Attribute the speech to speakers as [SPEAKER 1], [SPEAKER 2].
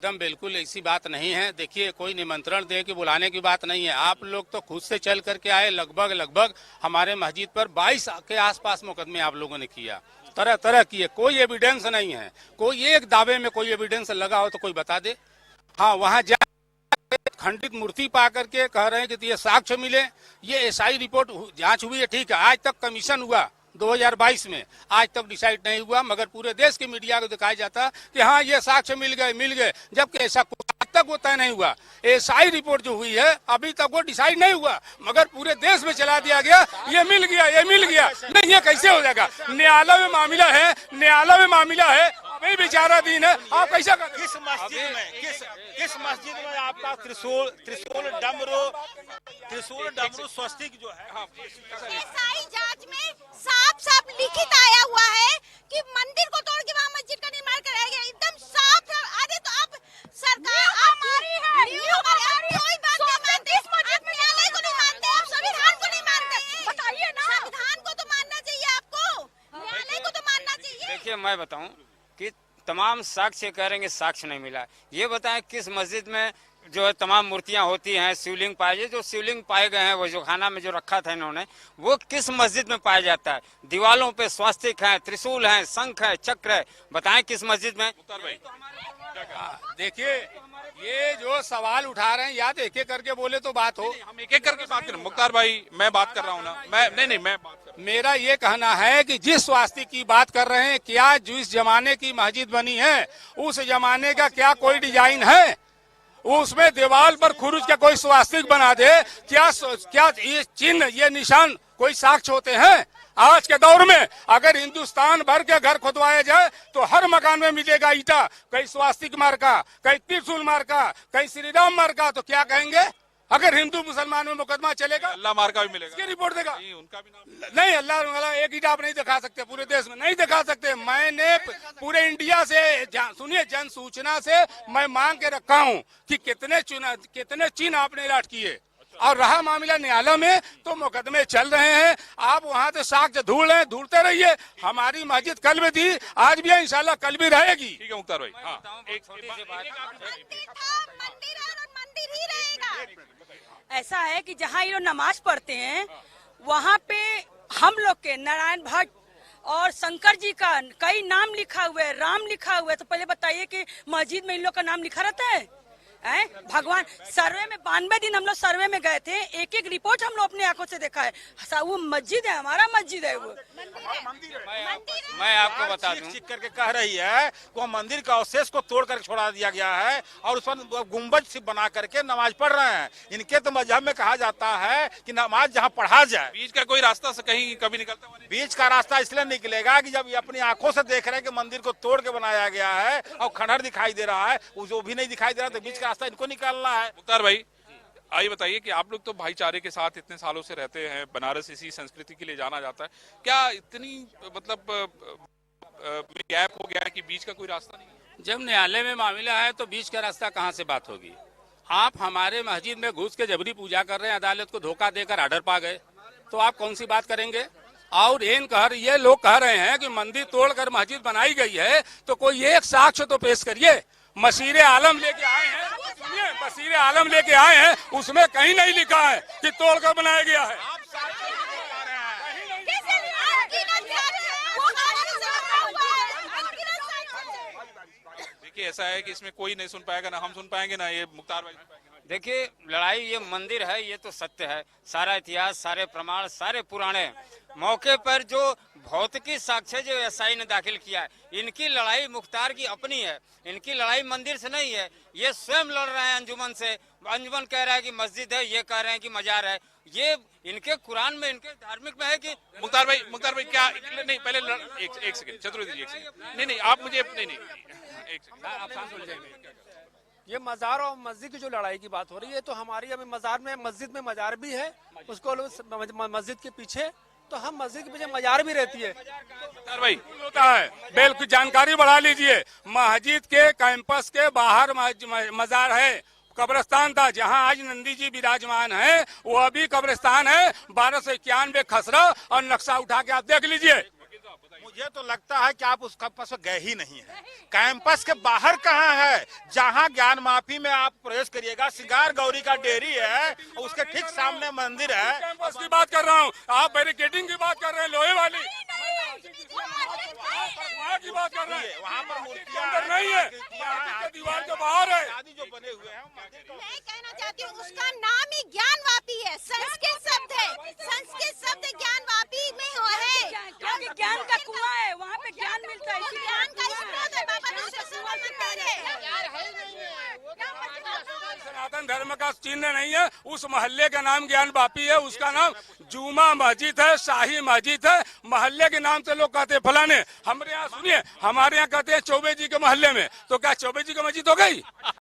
[SPEAKER 1] एकदम बिल्कुल ऐसी बात नहीं है। देखिए, कोई निमंत्रण दे के बुलाने की बात नहीं है। आप लोग तो खुद से चल करके आए। लगभग हमारे मस्जिद पर 22 के आसपास मुकदमे आप लोगों ने किया, तरह तरह किए। कोई एविडेंस नहीं है। कोई एक दावे में कोई एविडेंस लगा हो तो कोई बता दे। हाँ, वहाँ खंडित मूर्ति पा करके कह रहे हैं कि ये साक्ष्य मिले। ये एसआई रिपोर्ट जांच हुई है, ठीक है। आज तक कमीशन हुआ 2022 में, आज तक डिसाइड नहीं हुआ, मगर पूरे देश के मीडिया को दिखाया जाता कि हाँ ये साक्ष्य मिल गए, जबकि ऐसा आज तक वो तय नहीं हुआ। एसआई रिपोर्ट जो हुई है अभी तक वो डिसाइड नहीं हुआ, मगर पूरे देश में चला दिया गया ये मिल गया। नहीं, ये कैसे हो जाएगा? न्यायालय में मामला है, अभी बेचारा दिन है। आप कैसा कर?
[SPEAKER 2] किस मस्जिद में आपका त्रिशूल डमरू स्वस्तिक जो है
[SPEAKER 3] एसआई जांच में साफ लिखित आया हुआ है कि मंदिर को तोड़ के वहाँ मस्जिद का निर्माण कराया गया। एकदम साफ। अरे तो अब सरकार हमारी है, कोई बात नहीं मानते, आप न्यायालय को नहीं मानते, आप संविधान को नहीं मानते। बताइए ना, संविधान को तो मानना चाहिए, आपको न्यायालय को तो मानना चाहिए।
[SPEAKER 4] देखिए, मैं बताऊं कि तमाम साक्ष्य कह रहे हैं, साक्ष्य नहीं मिला। ये बताएं किस मस्जिद में जो है तमाम मूर्तियां होती हैं, शिवलिंग पाए, जो शिवलिंग पाए गए हैं वो जो खाना में जो रखा था इन्होंने, वो किस मस्जिद में पाया जाता है? दीवालों पे स्वास्तिक है, त्रिशूल है, शंख है, चक्र है, बताएं किस मस्जिद में?
[SPEAKER 1] देखिए, ये जो सवाल उठा रहे हैं, या तो एक एक करके बोले तो बात हो।
[SPEAKER 5] हम एक एक करके बात करें। मुख्तार भाई, मैं बात कर रहा हूँ ना, मैं
[SPEAKER 1] मेरा ये कहना है कि जिस स्वास्तिक की बात कर रहे हैं, क्या जिस जमाने की मस्जिद बनी है उस जमाने का क्या कोई डिजाइन है? उसमें दीवार पर खुरुज का कोई स्वास्तिक बना दे, क्या ये चिन्ह, ये निशान कोई साक्ष्य होते हैं? आज के दौर में अगर हिंदुस्तान भर के घर खुदवाया जाए तो हर मकान में मिलेगा ईटा, कहीं स्वास्तिक मार्का, कहीं त्रिशूल मार्का, कहीं श्री राम मार्का। तो क्या कहेंगे? अगर हिंदू मुसलमान में मुकदमा चलेगा,
[SPEAKER 5] अल्लाह मार का भी मिलेगा,
[SPEAKER 1] इसकी रिपोर्ट देगा।
[SPEAKER 5] उनका भी नाम
[SPEAKER 1] नहीं, अल्लाह एक ईटा आप नहीं दिखा सकते, पूरे देश में नहीं दिखा सकते। मैंने पूरे इंडिया से सुनिए, जन सूचना से मैं मांग के रखा हूँ कि कितने चिन्ह आपने राट किए। और रहा मामला न्यायालय में, तो मुकदमे चल रहे हैं। आप वहाँ से साक्ष्य ढूंढते रहिए। हमारी मस्जिद कल भी थी, आज भी है, इंशाल्लाह कल भी रहेगी।
[SPEAKER 5] ठीक है मुख्तार भाई। हाँ,
[SPEAKER 3] मंदिर था, मंदिर ही रहेगा।
[SPEAKER 6] ऐसा है कि जहाँ ये लोग नमाज पढ़ते हैं वहाँ पे हम लोग के नारायण भट्ट और शंकर जी का कई नाम लिखा हुआ है, राम लिखा हुआ है। तो पहले बताइए कि मस्जिद में इन लोग का नाम लिखा रहता है? भगवान, सर्वे में 92 दिन हम लोग सर्वे में गए थे, एक एक रिपोर्ट हम लोग अपने आंखों से देखा है। वो मस्जिद है, हमारा मस्जिद है वो।
[SPEAKER 4] मैं आपको बता दूं,
[SPEAKER 2] चीख करके कह रही है वो मंदिर का अवशेष को तोड़ कर छोड़ा दिया गया है और उस पर गुम्बज से बना करके नमाज पढ़ रहे हैं। इनके तो मजहब में कहा जाता है कि नमाज जहाँ पढ़ा जाए।
[SPEAKER 5] बीच का कोई रास्ता से कहीं कभी निकलता हुआ नहीं?
[SPEAKER 2] बीच का रास्ता इसलिए निकलेगा कि जब ये अपनी आंखों से देख रहे हैं कि मंदिर को तोड़ के बनाया गया है और खंडहर दिखाई दे रहा है, वो जो भी नहीं दिखाई दे रहा, तो बीच का रास्ता इनको निकालना है।
[SPEAKER 5] मुख्तार भाई, आइए बताइए कि आप लोग तो भाईचारे के साथ इतने सालों से रहते हैं, बनारस इसी संस्कृति के लिए जाना जाता है, क्या इतनी मतलब गैप हो गया है कि बीच का कोई रास्ता नहीं है?
[SPEAKER 1] जब न्यायालय में मामला है तो बीच का रास्ता कहाँ से बात होगी? आप हमारे मस्जिद में घुस के जबरी पूजा कर रहे हैं, अदालत को धोखा देकर आर्डर पा गए, तो आप कौन सी बात करेंगे? और ये लोग कह रहे हैं कि मंदिर तोड़कर मस्जिद बनाई गई है, तो कोई एक साक्ष्य तो पेश करिए। मसीरे आलम लेके आए हैं, सुनिए, मसीरे आलम लेके आए हैं, उसमें कहीं नहीं लिखा है कि तोड़कर बनाया गया है।
[SPEAKER 5] देखिए, ऐसा है कि इसमें कोई नहीं सुन पाएगा, ना हम सुन पाएंगे, ना ये मुख्तार भाई सुन पाएंगे।
[SPEAKER 4] देखिए, लड़ाई ये मंदिर है, ये तो सत्य है। सारा इतिहास, सारे प्रमाण, सारे पुराने मौके पर जो भौतिकी साक्ष्य जो एसआई ने दाखिल किया है, इनकी लड़ाई मुख्तार की अपनी है। इनकी लड़ाई मंदिर से नहीं है, ये स्वयं लड़ रहे हैं अंजुमन से। अंजुमन कह रहा है कि मस्जिद है, ये कह रहे हैं कि मजार है। ये इनके कुरान में, इनके धार्मिक में है कि
[SPEAKER 5] मुख्तार भाई क्या नहीं, पहले एक सेकंड चतुर्वेदी जी, एक सेकंड। नहीं आप मुझे नहीं एक सेकंड, आप शांत हो जाएंगे।
[SPEAKER 7] ये मजार और मस्जिद की जो लड़ाई की बात हो रही है, तो हमारी अभी मस्जिद में मजार भी है, उसको मस्जिद के पीछे, तो हम मस्जिद के पीछे मजार भी रहती है।
[SPEAKER 5] भाई
[SPEAKER 1] होता है, बिल्कुल जानकारी बढ़ा लीजिए। मस्जिद के कैंपस के बाहर मजार है, कब्रिस्तान था, जहां आज नंदी जी विराजमान है, वो अभी कब्रिस्तान है। 1291 खसरा और नक्शा उठा के आप देख लीजिए।
[SPEAKER 2] मुझे तो लगता है कि आप उस कैंपस में गए ही नहीं है। कैंपस के बाहर कहाँ है? जहाँ ज्ञान माफी में आप प्रवेश करिएगा, सिंगार गौरी का डेयरी है, उसके ठीक सामने मंदिर है।
[SPEAKER 8] कैंपस की बात कर रहा हूँ, आप बैरिकेडिंग की बात कर रहे हैं, लोहे वाली वहाँ की बात कर रहे हैं।
[SPEAKER 2] वहाँ पर मूर्तियाँ
[SPEAKER 8] अंदर नहीं है, दीवार के बाहर है।
[SPEAKER 2] आदि जो बने हुए हैं मंदिर का।
[SPEAKER 3] मैं कहना चाहती हूँ उसका नाम ही ज्ञानवापी है, संस्कृत शब्द है, संस्कृत शब्द ज्ञानवापी में हुआ है,
[SPEAKER 6] क्योंकि ज्ञान का कुआं है, वहाँ पे ज्ञान मिलता है, इसीलिए
[SPEAKER 3] ज्ञान का स्रोत है, बाबा विश्वेश्वर मंदिर है।
[SPEAKER 8] सनातन धर्म का चिन्ह नहीं है। उस मोहल्ले का नाम ज्ञान वापी है, उसका नाम जुमा मस्जिद है, शाही मस्जिद है। मोहल्ले के नाम से लोग कहते हैं फलाने। हमारे यहाँ सुनिए, हमारे यहाँ कहते हैं चौबे जी के मोहल्ले में, तो क्या चौबे जी की मस्जिद हो गई?